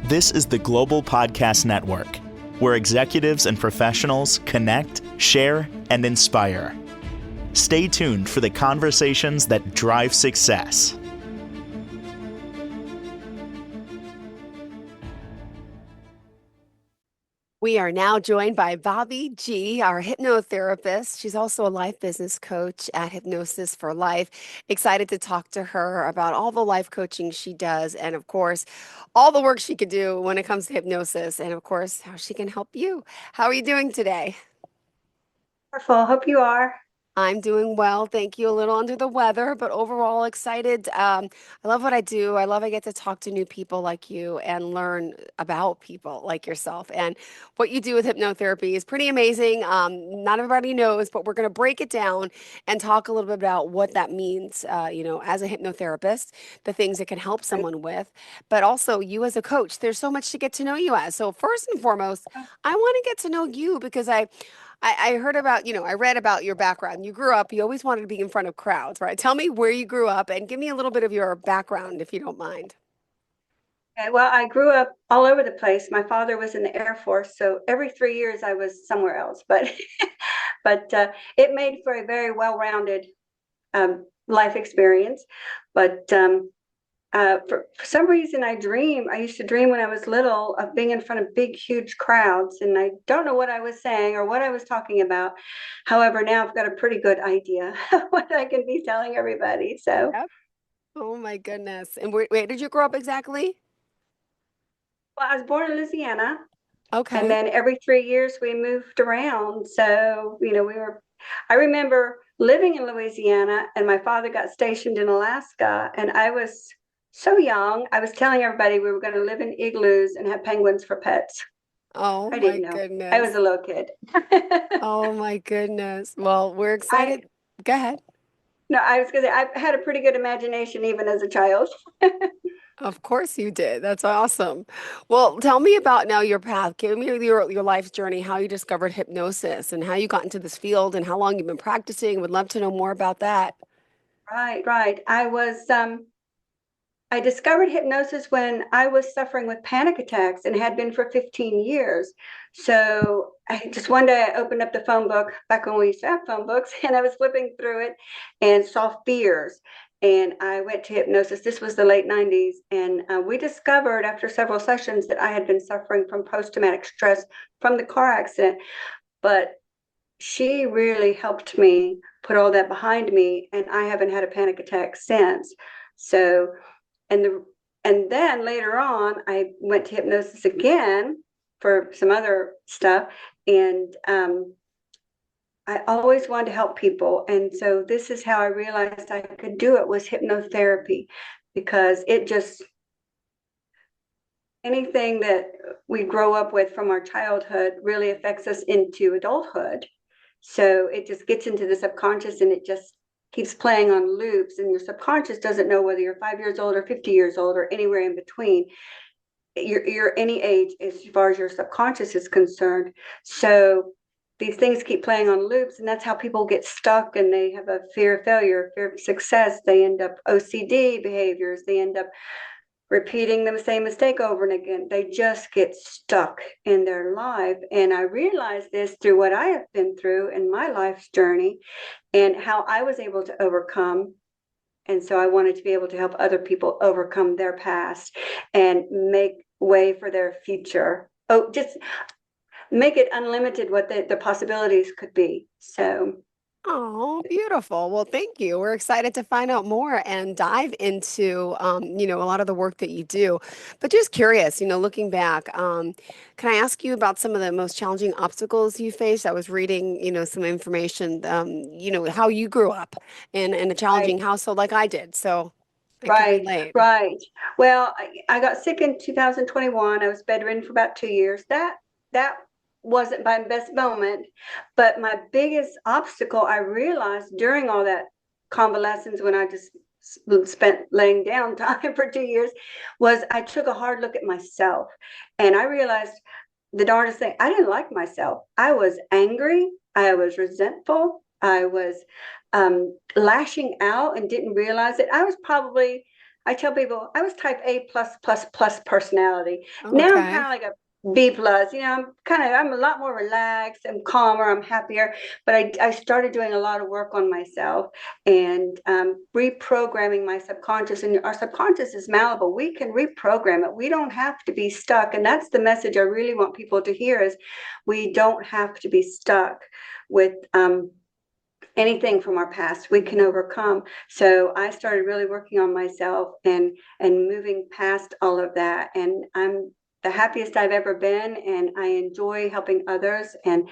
This is the Global Podcast Network, where executives and professionals connect, share, and inspire. Stay tuned for the conversations that drive success. We are now joined by Bobbi G, our hypnotherapist. She's also a life business coach at Hypnosis for Life. Excited to talk to her about all the life coaching she does and, of course, all the work she could do when it comes to hypnosis and, of course, how she can help you. How are you doing today? Wonderful. Hope you are. I'm doing well. Thank you. A little under the weather, but overall excited. I love what I do. I get to talk to new people like you and learn about people like yourself. And what you do with hypnotherapy is pretty amazing. Not everybody knows, but we're going to break it down and talk a little bit about what that means, as a hypnotherapist, the things it can help someone with, but also you as a coach. There's so much to get to know you as. So first and foremost, I want to get to know you because I heard about, I read about your background. You grew up, you always wanted to be in front of crowds, right? Tell me where you grew up and give me a little bit of your background, if you don't mind. Okay, well, I grew up all over the place. My father was in the Air Force, so every 3 years I was somewhere else. But it made for a very well-rounded life experience. But for some reason, I used to dream when I was little of being in front of big, huge crowds. And I don't know what I was saying or what I was talking about. However, now I've got a pretty good idea of what I can be telling everybody. So, Yep. Oh my goodness. And where did you grow up exactly? well, I was born in Louisiana. And Okay. then every 3 years we moved around. So, I remember living in Louisiana and my father got stationed in Alaska. And I was so young. I was telling everybody we were going to live in igloos and have penguins for pets. Oh I my didn't know. I was goodness. a little kid. Oh my goodness. Well, we're I excited. Go ahead. No, I was going to say I had a pretty good imagination even as a child. Of course you did. That's awesome. Well, tell me about now your path. Give me your life's journey, how you discovered hypnosis and how you got into this field and how long you've been practicing. Would love to know more about that. Right. I discovered hypnosis when I was suffering with panic attacks and had been for 15 years. So one day I opened up the phone book back when we used to have phone books, and I was flipping through it and saw fears. And I went to hypnosis. This was the late 90s. And we discovered after several sessions that I had been suffering from post-traumatic stress from the car accident. But she really helped me put all that behind me. And I haven't had a panic attack since. So and then later on, I went to hypnosis again for some other stuff, and I always wanted to help people, and so this is how I realized I could do it, was hypnotherapy, because anything that we grow up with from our childhood really affects us into adulthood. So it just gets into the subconscious, and it just keeps playing on loops, and your subconscious doesn't know whether you're 5 years old or 50 years old or anywhere in between. You're any age as far as your subconscious is concerned. So these things keep playing on loops, and that's how people get stuck, and they have a fear of failure, fear of success. They end up OCD behaviors. They end up repeating the same mistake over and again. They just get stuck in their life. And I realized this through what I have been through in my life's journey and how I was able to overcome. And so I wanted to be able to help other people overcome their past and make way for their future. Oh, just make it unlimited what the possibilities could be. So Oh, beautiful. Well, thank you. We're excited to find out more and dive into, a lot of the work that you do. But just curious, looking back, can I ask you about some of the most challenging obstacles you faced? I was reading, some information, how you grew up in a challenging right. household like I did. So I can Right, relate. right. Well, I got sick in 2021. I was bedridden for about 2 years. That wasn't my best moment, but my biggest obstacle I realized during all that convalescence, when I just spent laying down time for 2 years, was I took a hard look at myself, and I realized the darndest thing, I didn't like myself. I was angry. I was resentful. I was lashing out and didn't realize it. I was probably I tell people I was type A plus plus plus personality. Now I'm kind Okay. of like a B plus. I'm a lot more relaxed. I'm calmer. I'm happier. But I started doing a lot of work on myself and reprogramming my subconscious. And our subconscious is malleable. We can reprogram it. We don't have to be stuck. And that's the message I really want people to hear: is we don't have to be stuck with anything from our past. We can overcome. So I started really working on myself and moving past all of that. And I'm the happiest I've ever been, and I enjoy helping others. And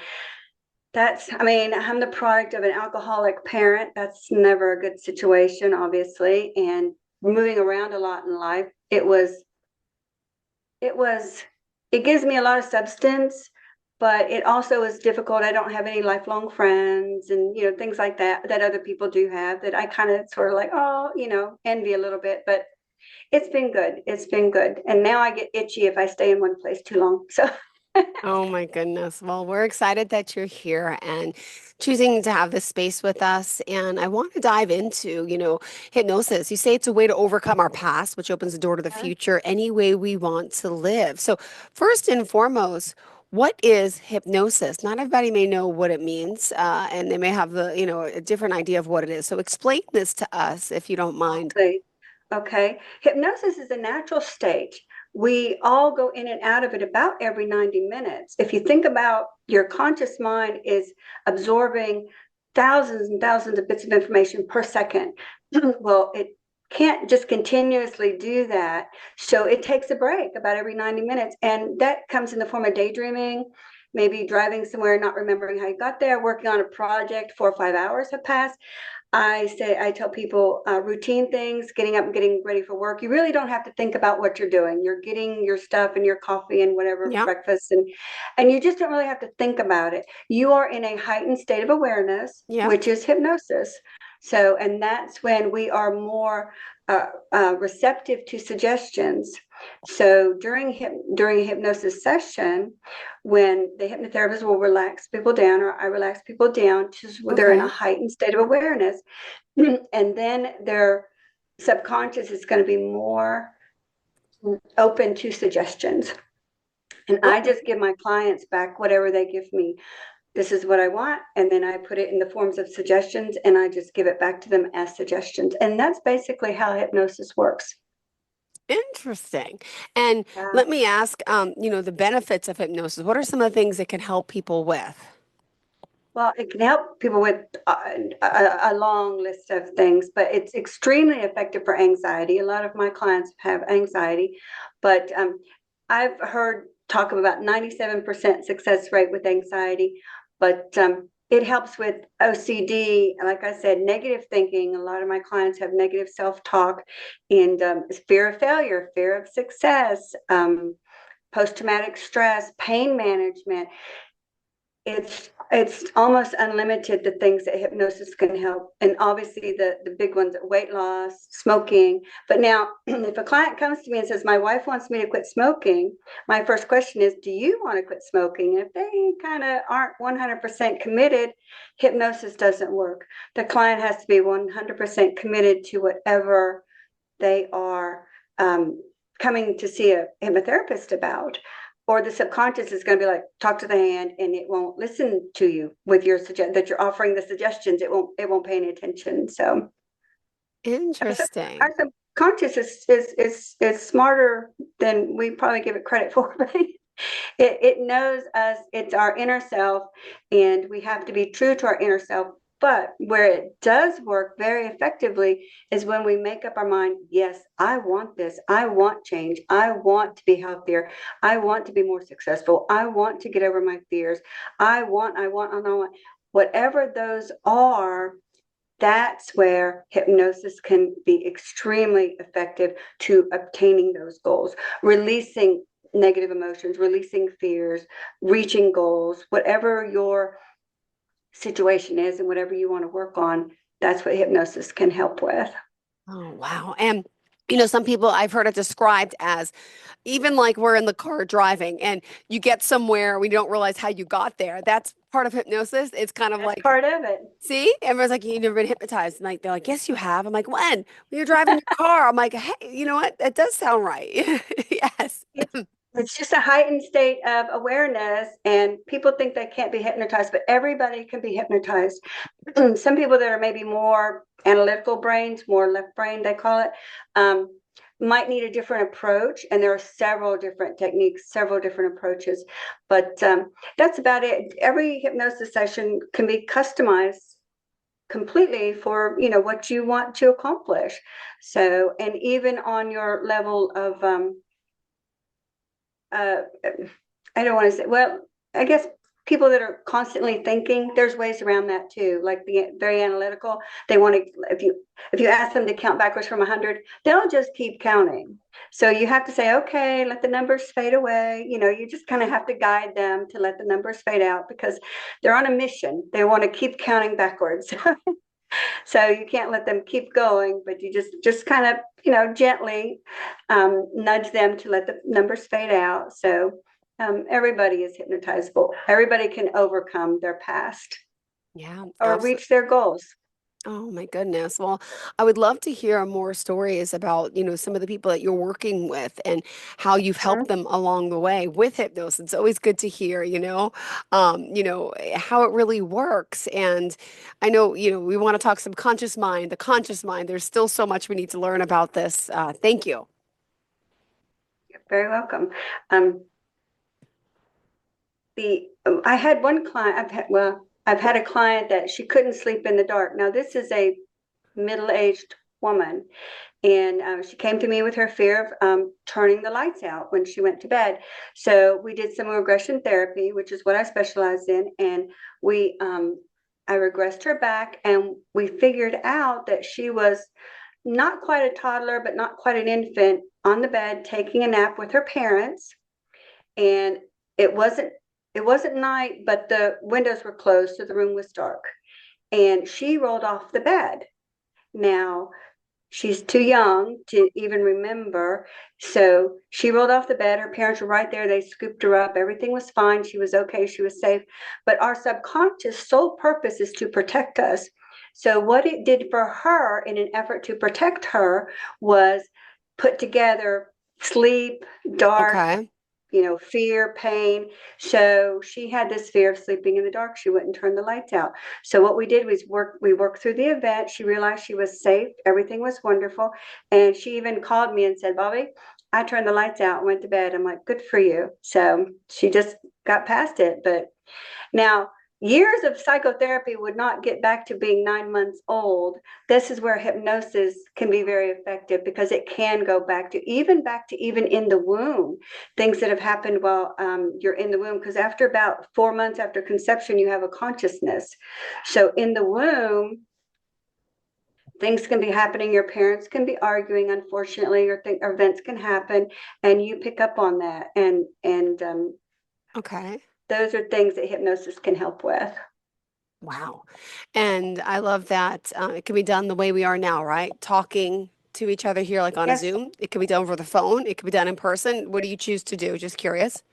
I'm the product of an alcoholic parent. That's never a good situation, obviously. And moving around a lot in life, it was it gives me a lot of substance, but it also is difficult. I don't have any lifelong friends, and things like that other people do have, that I kind of sort of like, oh, envy a little bit. But it's been good. It's been good. And now I get itchy if I stay in one place too long. So Oh my goodness. Well, we're excited that you're here and choosing to have this space with us. And I want to dive into, hypnosis. You say it's a way to overcome our past, which opens the door to the future any way we want to live. So, first and foremost, what is hypnosis? Not everybody may know what it means, and they may have a different idea of what it is. So, explain this to us if you don't mind. exactly. Okay. Hypnosis is a natural state. We all go in and out of it about every 90 minutes. If you think about, your conscious mind is absorbing thousands and thousands of bits of information per second. Well, it can't just continuously do that. So it takes a break about every 90 minutes. And that comes in the form of daydreaming, maybe driving somewhere, not remembering how you got there, working on a project, 4 or 5 hours have passed. I tell people routine things, getting up and getting ready for work. You really don't have to think about what you're doing. You're getting your stuff and your coffee and whatever Yep. breakfast, and you just don't really have to think about it. You are in a heightened state of awareness, Yep. which is hypnosis. So, and that's when we are more receptive to suggestions. So during a hypnosis session, when the hypnotherapist will relax people down, or I relax people down, they're in a Okay. heightened state of awareness, and then their subconscious is going to be more open to suggestions. And I Okay. just give my clients back whatever they give me. This is what I want, and then I put it in the forms of suggestions, and I just give it back to them as suggestions. And that's basically how hypnosis works. Interesting. And Yeah. let me ask, the benefits of hypnosis. What are some of the things it can help people with? Well, it can help people with a long list of things, but it's extremely effective for anxiety. A lot of my clients have anxiety, but I've heard talk of about 97% success rate with anxiety, but it helps with OCD. Like I said, negative thinking. A lot of my clients have negative self-talk, and fear of failure, fear of success, post-traumatic stress, pain management. It's almost unlimited, the things that hypnosis can help. And obviously the big ones are weight loss, smoking. But now if a client comes to me and says, my wife wants me to quit smoking, my first question is, do you want to quit smoking? And if they kind of aren't 100% committed, hypnosis doesn't work. The client has to be 100% committed to whatever they are coming to see a hypnotherapist about, or the subconscious is going to be like, talk to the hand, and it won't listen to you with your that you're offering the suggestions. It won't pay any attention. So Interesting. our subconscious is smarter than we probably give it credit for. It knows us. It's our inner self, and we have to be true to our inner self. But where it does work very effectively is when we make up our mind, yes, I want this. I want change. I want to be healthier. I want to be more successful. I want to get over my fears. I want. Whatever those are, that's where hypnosis can be extremely effective to obtaining those goals, releasing negative emotions, releasing fears, reaching goals, whatever your situation is and whatever you want to work on. That's what hypnosis can help with. Oh, wow. And some people I've heard it described as even like we're in the car driving and you get somewhere, we don't realize how you got there. That's part of hypnosis. It's kind of That's like, part of it. see, everyone's like, you've never been hypnotized. And like, they're like, yes, you have. I'm like, when you're driving your car, I'm like, hey, you know what? That does sound right. Yes. It's just a heightened state of awareness, and people think they can't be hypnotized, but everybody can be hypnotized. Some people that are maybe more analytical brains, more left brain, they call it, might need a different approach. And there are several different techniques, several different approaches, but that's about it. Every hypnosis session can be customized completely for, you know, what you want to accomplish. So, and even on your level of I don't want to say, well, I guess people that are constantly thinking, there's ways around that too. Like the very analytical, they want to, if you ask them to count backwards from 100, they'll just keep counting. So you have to say, okay, let the numbers fade away. You know, you just kind of have to guide them to let the numbers fade out, because they're on a mission. They want to keep counting backwards. So you can't let them keep going, but you just kind of, you know, gently nudge them to let the numbers fade out. So everybody is hypnotizable. Everybody can overcome their past Yeah, or absolutely. reach their goals. Oh my goodness. Well, I would love to hear more stories about, some of the people that you're working with and how you've helped them along the way with hypnosis. It's always good to hear, how it really works. And I know, we want to talk subconscious mind, the conscious mind. There's still so much we need to learn about this. Thank you. You're very welcome. I had one client. I've had a client that she couldn't sleep in the dark. Now this is a middle-aged woman, and she came to me with her fear of turning the lights out when she went to bed. So we did some regression therapy, which is what I specialize in, and I regressed her back, and we figured out that she was not quite a toddler, but not quite an infant, on the bed taking a nap with her parents, and it wasn't it wasn't night, but the windows were closed, so the room was dark, and she rolled off the bed. Now, she's too young to even remember. So she rolled off the bed. Her parents were right there. They scooped her up. Everything was fine. She was okay. She was safe. But our subconscious sole purpose is to protect us. So what it did for her in an effort to protect her was put together sleep, dark, Okay. Fear, pain. So she had this fear of sleeping in the dark. She wouldn't turn the lights out. So what we did was we worked through the event. She realized she was safe. Everything was wonderful. And she even called me and said, Bobbi, I turned the lights out and went to bed. I'm like, good for you. So she just got past it. But now, years of psychotherapy would not get back to being 9 months old. This is where hypnosis can be very effective, because it can go back to even in the womb, things that have happened while you're in the womb. Because after about 4 months after conception, you have a consciousness. So in the womb, things can be happening. Your parents can be arguing, unfortunately, or events can happen, and you pick up on that. And Okay. those are things that hypnosis can help with. Wow. And I love that it can be done the way we are now, right? Talking to each other here, like on a Yes. Zoom. It can be done over the phone. It can be done in person. What do you choose to do? Just curious.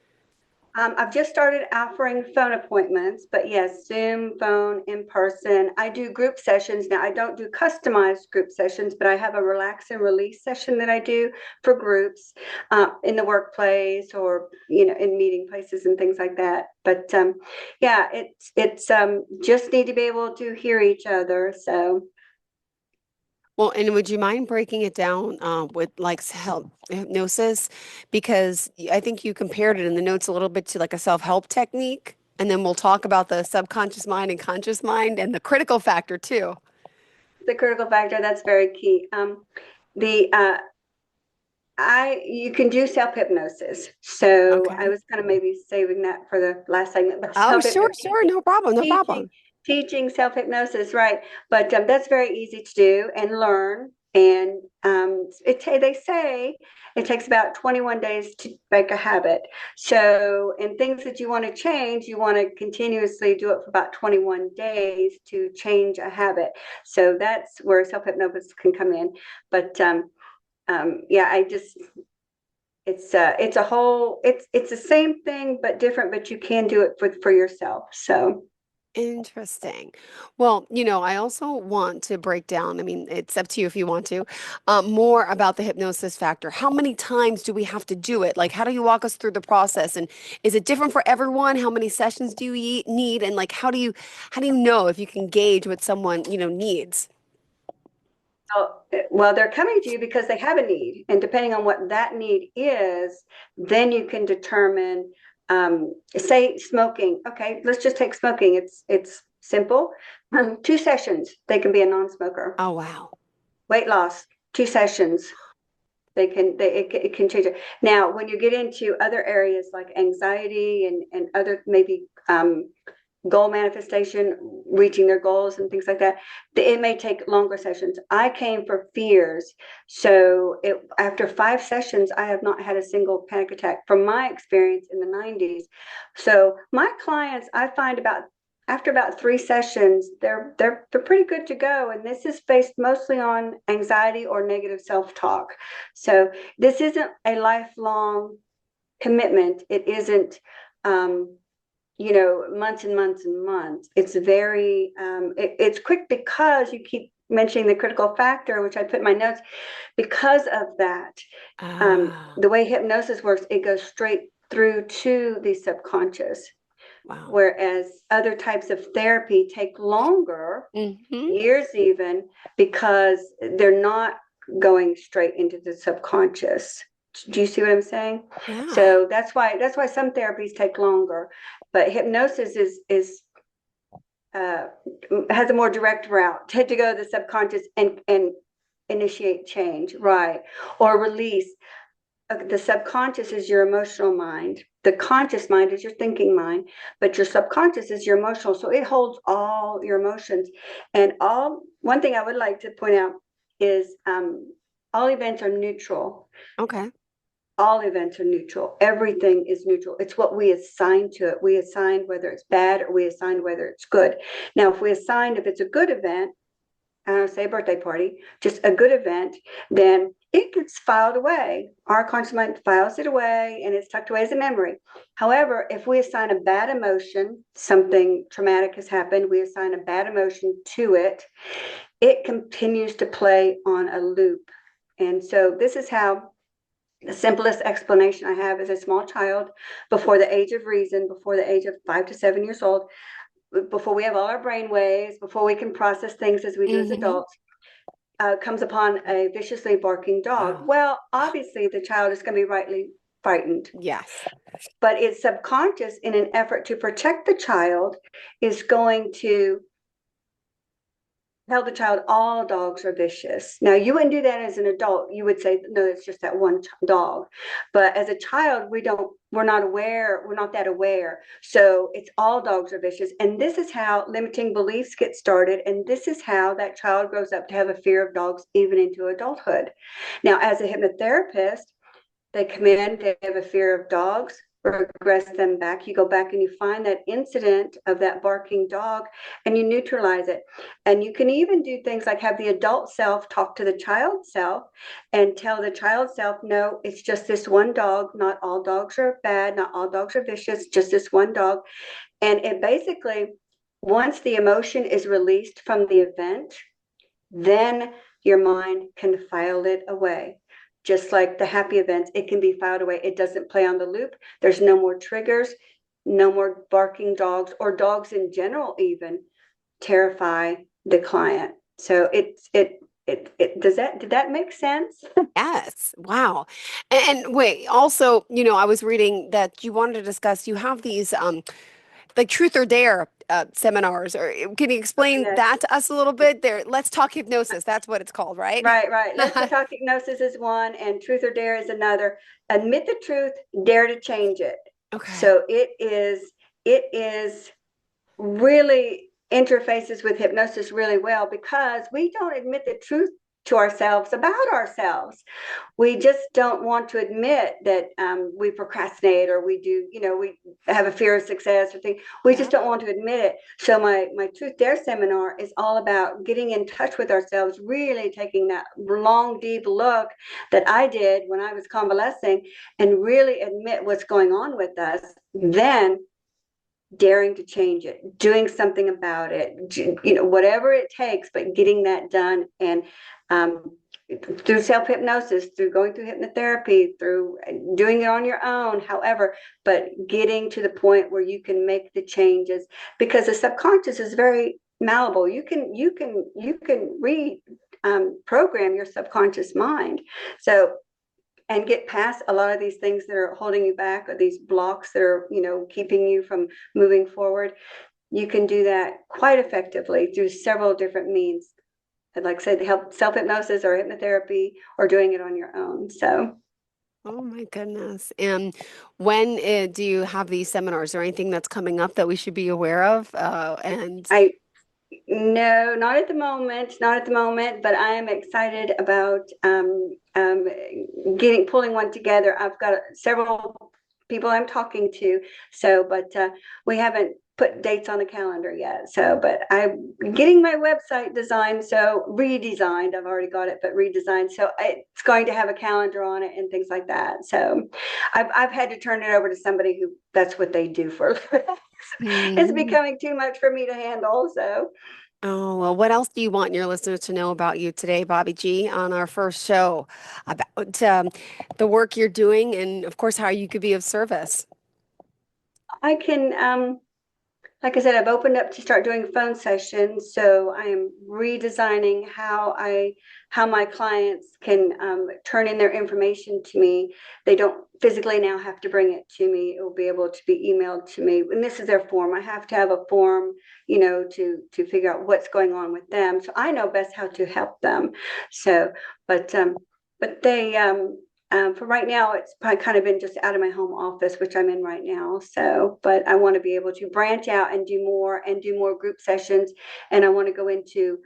I've just started offering phone appointments, but yes, Zoom, phone, in person. I do group sessions now. I don't do customized group sessions, but I have a relax and release session that I do for groups in the workplace, or in meeting places and things like that. But yeah, it's just need to be able to hear each other. So Well, and would you mind breaking it down with like help hypnosis? Because I think you compared it in the notes a little bit to like a self-help technique. And then we'll talk about the subconscious mind and conscious mind and the critical factor too. the critical factor, that's very key. The you can do self hypnosis. So I Okay. was kind of maybe saving that for the last segment, but Oh, self sure, hypnosis, sure. No problem. No teaching, problem. teaching self hypnosis, right? But that's very easy to do and learn. And they say it takes about 21 days to make a habit. So, in things that you want to change, you want to continuously do it for about 21 days to change a habit. So that's where self hypnosis can come in. But yeah, it's a whole, it's the same thing, but different, but you can do it for yourself. So Interesting. Well, I also want to break down, I mean, it's up to you if you want to, more about the hypnosis factor. How many times do we have to do it? Like, how do you walk us through the process? And is it different for everyone? How many sessions do you need? And like, how do you know if you can gauge what someone, needs? well, they're coming to you because they have a need, and depending on what that need is, then you can determine. Say smoking. Okay, let's just take smoking. It's simple. 2 sessions, they can be a non-smoker. Oh, wow. Weight loss, 2 sessions. It can change it. Now, when you get into other areas like anxiety and other maybe goal manifestation, reaching their goals and things like that, it may take longer sessions. I came for fears. So after 5 sessions, I have not had a single panic attack from my experience in the 90s. So my clients, I find after about 3 sessions, they're pretty good to go. And this is based mostly on anxiety or negative self-talk. So this isn't a lifelong commitment. It isn't months and months and months. It's very, it's quick because you keep mentioning the critical factor, which I put in my notes. Because of that, Ah, the way hypnosis works, it goes straight through to the subconscious. wow. Whereas other types of therapy take longer, Mm-hmm. years even, because they're not going straight into the subconscious. Do you see what I'm saying? Yeah. So that's why some therapies take longer, but hypnosis is has a more direct route to go to the subconscious and initiate change, right? Or release. The subconscious is your emotional mind. The conscious mind is your thinking mind, but your subconscious is your emotional. So it holds all your emotions. And one thing I would like to point out is all events are neutral. Okay. All events are neutral. Everything is neutral. It's what we assign to it. We assign whether it's bad or we assign whether it's good. Now, if it's a good event, I don't say a birthday party, just a good event, then it gets filed away. Our conscious mind files it away and it's tucked away as a memory. However, if we assign a bad emotion, something traumatic has happened, we assign a bad emotion to it, it continues to play on a loop. And so this is how the simplest explanation I have is a small child before the age of reason, before the age of 5 to 7 years old, before we have all our brain waves, before we can process things as we do as Mm-hmm. adults, comes upon a viciously barking dog. Oh, Well, obviously the child is going to be rightly frightened, yes. but its subconscious, in an effort to protect the child, is going to tell the child all dogs are vicious. Now, you wouldn't do that as an adult. You would say, no, it's just that one dog. But as a child, we're not aware. We're not that aware. So it's all dogs are vicious. And this is how limiting beliefs get started. And this is how that child grows up to have a fear of dogs, even into adulthood. Now, as a hypnotherapist, they come in, they have a fear of dogs, regress them back. You go back and you find that incident of that barking dog and you neutralize it. And you can even do things like have the adult self talk to the child self and tell the child self, no, it's just this one dog. Not all dogs are bad. Not all dogs are vicious, just this one dog. And it basically, once the emotion is released from the event, then your mind can file it away. Just like the happy events, it can be filed away. It doesn't play on the loop. There's no more triggers, no more barking dogs, or dogs in general even terrify the client. So did that make sense? Yes. Wow. And wait, also, I was reading that you wanted to discuss, you have these like truth or dare seminars, or can you explain Yes. that to us a little bit? There, let's talk hypnosis. That's what it's called, right? Right. Let's talk hypnosis is one and truth or dare is another. Admit the truth, dare to change it. Okay. So it is really interfaces with hypnosis really well because we don't admit the truth to ourselves about ourselves. We just don't want to admit that we procrastinate, or we do, we have a fear of success or thing. We just don't want to admit it. So my Truth Dare seminar is all about getting in touch with ourselves, really taking that long, deep look that I did when I was convalescing, and really admit what's going on with us. Then daring to change it, doing something about it, whatever it takes, but getting that done. And through self-hypnosis, through going through hypnotherapy, through doing it on your own, however, but getting to the point where you can make the changes, because the subconscious is very malleable. You can program your subconscious mind. So, and get past a lot of these things that are holding you back, or these blocks that are, keeping you from moving forward. You can do that quite effectively through several different means. I'd like to say, help self-hypnosis or hypnotherapy, or doing it on your own. So. Oh my goodness. And when do you have these seminars, or anything that's coming up that we should be aware of? No, not at the moment, but I am excited about pulling one together. I've got several people I'm talking to, but we haven't put dates on the calendar yet. So, but I'm getting my website designed, redesigned. I've already got it, but redesigned. So it's going to have a calendar on it and things like that. So I've had to turn it over to somebody who that's what they do for a living. It's becoming too much for me to handle. So. Oh, well, what else do you want your listeners to know about you today, Bobbi G, on our first show, about the work you're doing, and of course, how you could be of service? I can, like I said, I've opened up to start doing phone sessions. So I am redesigning how my clients can turn in their information to me. They don't physically now have to bring it to me. It will be able to be emailed to me. And this is their form. I have to have a form, to figure out what's going on with them. So I know best how to help them. So, but they, for right now, it's probably kind of been just out of my home office, which I'm in right now. So, but I want to be able to branch out and do more group sessions. And I want to go into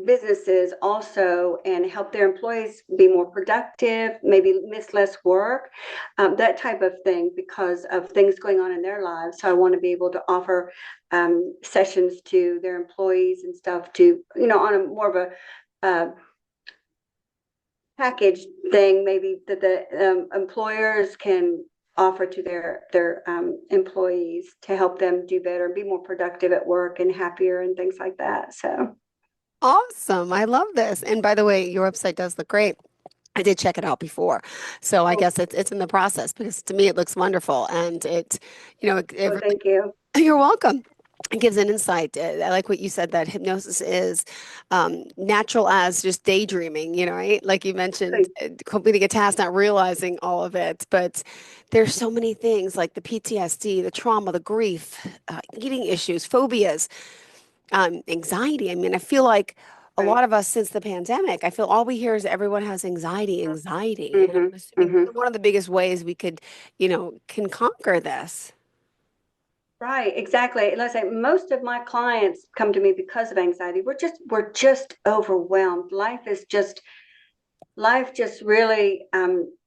businesses also and help their employees be more productive, maybe miss less work, that type of thing, because of things going on in their lives. So I want to be able to offer sessions to their employees and stuff, to, on a more of a package thing, maybe, that the employers can offer to their employees, to help them do better and be more productive at work and happier and things like that. So. Awesome. I love this. And by the way, your website does look great. I did check it out before. So I guess it's in the process, because to me it looks wonderful, and Well, thank you. you're welcome. It gives an insight. I like what you said, that hypnosis is natural as just daydreaming, right? Like you mentioned, completing a task, not realizing all of it. But there's so many things, like the PTSD, the trauma, the grief, eating issues, phobias, anxiety. I mean, I feel like a Right. lot of us, since the pandemic, I feel all we hear is everyone has anxiety, anxiety. And I'm assuming one of the biggest ways we could, can conquer this. Right, exactly. Let's say most of my clients come to me because of anxiety. We're just overwhelmed. Life just really,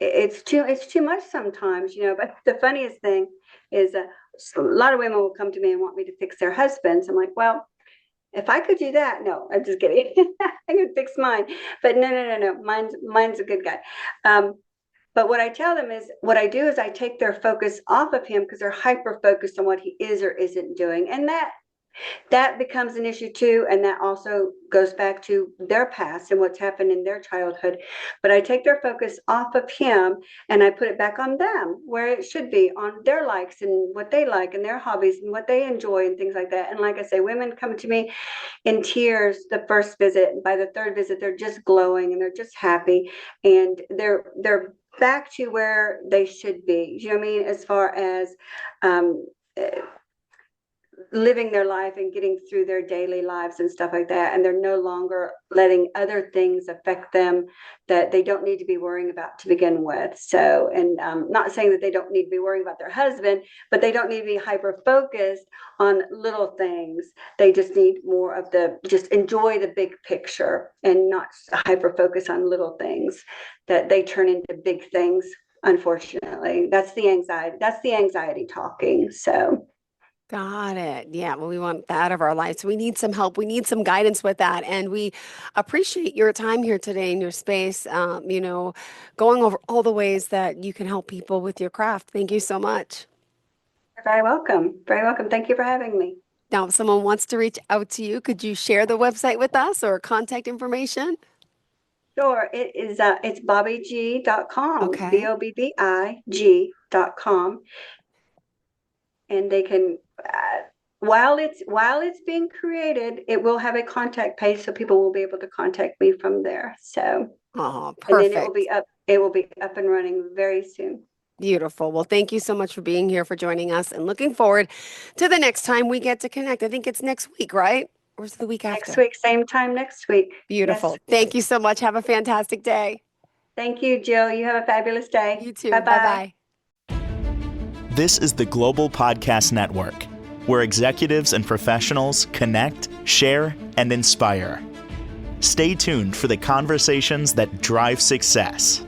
it's too much sometimes, But the funniest thing is, a lot of women will come to me and want me to fix their husbands. I'm like, well, if I could do that, no, I'm just kidding. I could fix mine, but no. Mine's a good guy. But what I tell them is, what I do is I take their focus off of him, because they're hyper focused on what he is or isn't doing, and that becomes an issue too. And that also goes back to their past and what's happened in their childhood. But I take their focus off of him and I put it back on them, where it should be, on their likes and what they like and their hobbies and what they enjoy and things like that. And like I say, women come to me in tears the first visit, and by the third visit they're just glowing and they're just happy, and they're back to where they should be. You know what I mean? As far as living their life and getting through their daily lives and stuff like that. And they're no longer letting other things affect them that they don't need to be worrying about to begin with. So, and not saying that they don't need to be worrying about their husband, but they don't need to be hyper focused on little things. They just need more of just enjoy the big picture and not hyper focus on little things that they turn into big things. Unfortunately, that's the anxiety talking. So. Got it. Yeah. Well, we want that out of our lives. We need some help. We need some guidance with that. And we appreciate your time here today in your space, going over all the ways that you can help people with your craft. Thank you so much. You're very welcome. Very welcome. Thank you for having me. Now, if someone wants to reach out to you, could you share the website with us or contact information? Sure. It's bobbig.com, Okay. BOBBIG.com. And they can, while it's being created, it will have a contact page, so people will be able to contact me from there. So, Oh, perfect. and then it will be up and running very soon. Beautiful. Well, thank you so much for being here, for joining us, and looking forward to the next time we get to connect. I think it's next week, right? Or is it the week after? Next week, same time next week. Beautiful. Yes. Thank you so much. Have a fantastic day. Thank you, Jill. You have a fabulous day. You too. Bye-bye. Bye-bye. This is the Global Podcast Network, where executives and professionals connect, share, and inspire. Stay tuned for the conversations that drive success.